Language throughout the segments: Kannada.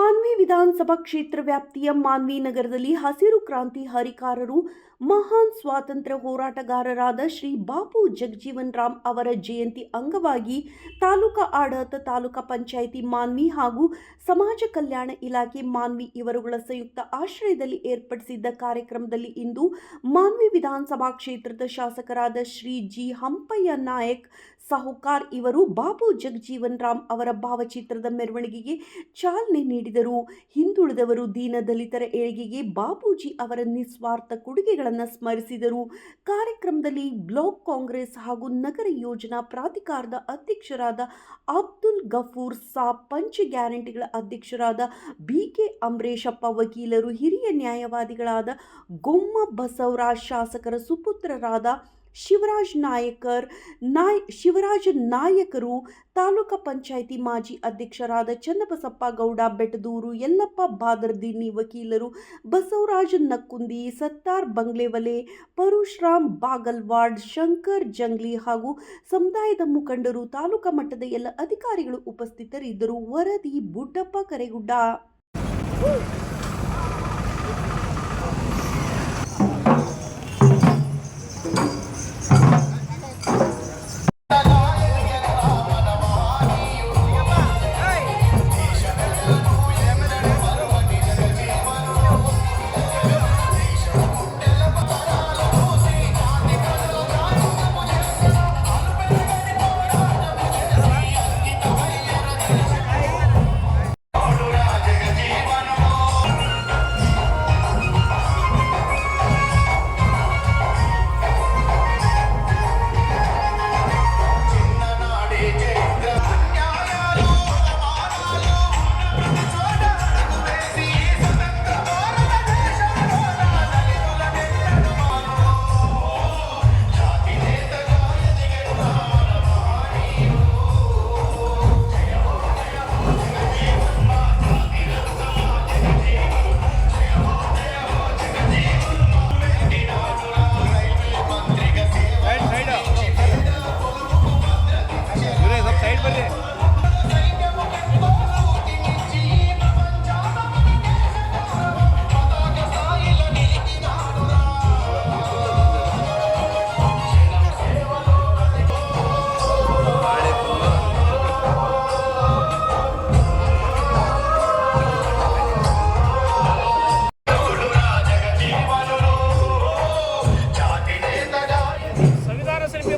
ಮಾನ್ವಿ ವಿಧಾನಸಭಾ ಕ್ಷೇತ್ರ ವ್ಯಾಪ್ತಿಯ ಮಾನ್ವಿ ನಗರದಲ್ಲಿ ಹಸಿರು ಕ್ರಾಂತಿ ಹರಿಕಾರರು ಮಹಾನ್ ಸ್ವಾತಂತ್ರ್ಯ ಹೋರಾಟಗಾರರಾದ ಶ್ರೀ ಬಾಪು ಜಗಜೀವನ್ ರಾಮ್ ಅವರ ಜಯಂತಿ ಅಂಗವಾಗಿ ತಾಲೂಕಾ ಆಡಳಿತ ತಾಲೂಕಾ ಪಂಚಾಯಿತಿ ಮಾನ್ವಿ ಹಾಗೂ ಸಮಾಜ ಕಲ್ಯಾಣ ಇಲಾಖೆ ಮಾನ್ವಿ ಇವರುಗಳ ಸಂಯುಕ್ತ ಆಶ್ರಯದಲ್ಲಿ ಏರ್ಪಡಿಸಿದ್ದ ಕಾರ್ಯಕ್ರಮದಲ್ಲಿ ಇಂದು ಮಾನ್ವಿ ವಿಧಾನಸಭಾ ಕ್ಷೇತ್ರದ ಶಾಸಕರಾದ ಶ್ರೀ ಜಿ ಹಂಪಯ್ಯ ನಾಯಕ್ ಸಾಹುಕಾರ್ ಇವರು ಬಾಪು ಜಗಜೀವನ್ ರಾಮ್ ಅವರ ಭಾವಚಿತ್ರದ ಮೆರವಣಿಗೆಗೆ ಚಾಲನೆ ನೀಡಿದರು. ಹಿಂದುಳಿದವರು ದೀನ ದಲಿತರ ಏಳಿಗೆಗೆ ಬಾಪೂಜಿ ಅವರ ನಿಸ್ವಾರ್ಥ ಕೊಡುಗೆಗಳನ್ನು ಸ್ಮರಿಸಿದರು. ಕಾರ್ಯಕ್ರಮದಲ್ಲಿ ಬ್ಲಾಕ್ ಕಾಂಗ್ರೆಸ್ ಹಾಗೂ ನಗರ ಯೋಜನಾ ಪ್ರಾಧಿಕಾರದ ಅಧ್ಯಕ್ಷರಾದ ಅಬ್ದುಲ್ ಗಫೂರ್ ಸಾಬ್, ಪಂಚ ಗ್ಯಾರಂಟಿಗಳ ಅಧ್ಯಕ್ಷರಾದ ಬಿಕೆ ಅಂಬರೀಶಪ್ಪ, ವಕೀಲರು, ಹಿರಿಯ ನ್ಯಾಯವಾದಿಗಳಾದ ಗೊಮ್ಮ ಬಸವರಾಜ್, ಶಾಸಕರ ಸುಪುತ್ರರಾದ ಶಿವರಾಜ್ ನಾಯಕರು, ತಾಲೂಕಾ ಪಂಚಾಯಿತಿ ಮಾಜಿ ಅಧ್ಯಕ್ಷರಾದ ಚನ್ನಬಸಪ್ಪ ಗೌಡ ಬೆಟದೂರು, ಯಲ್ಲಪ್ಪ ಬಾದರ್ದಿನ್ನಿ, ವಕೀಲರು ಬಸವರಾಜ್ ನಕ್ಕುಂದಿ, ಸತ್ತಾರ್ ಬಂಗ್ಲೆವಲೆ, ಪರಶುರಾಮ್ ಬಾಗಲ್ವಾಡ್, ಶಂಕರ್ ಜಂಗ್ಲಿ ಹಾಗೂ ಸಮುದಾಯದ ಮುಖಂಡರು, ತಾಲೂಕಾ ಮಟ್ಟದ ಎಲ್ಲ ಅಧಿಕಾರಿಗಳು ಉಪಸ್ಥಿತರಿದ್ದರು. ವರದಿ ಬುಡ್ಡಪ್ಪ ಕರೆಗುಡ್ಡ.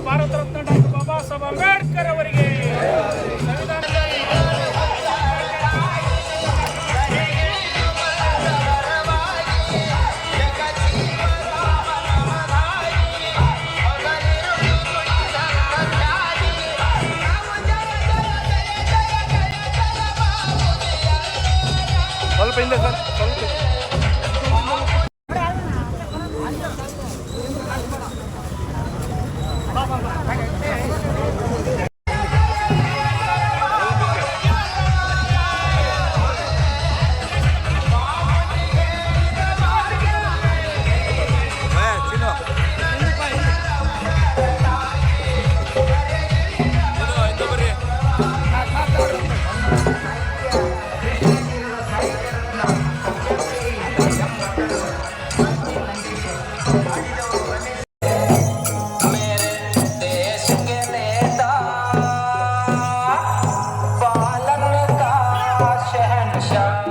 ಭಾರತ ರತ್ನ ಡಾಕ್ಟರ್ ಬಾಬಾ ಸಾಹೇಬ್ ಅಂಬೇಡ್ಕರ್ ಅವರಿಗೆ ಸ್ವಲ್ಪ ಹಿಂದೆ ಸರ್, ಸ್ವಲ್ಪ शहंशाह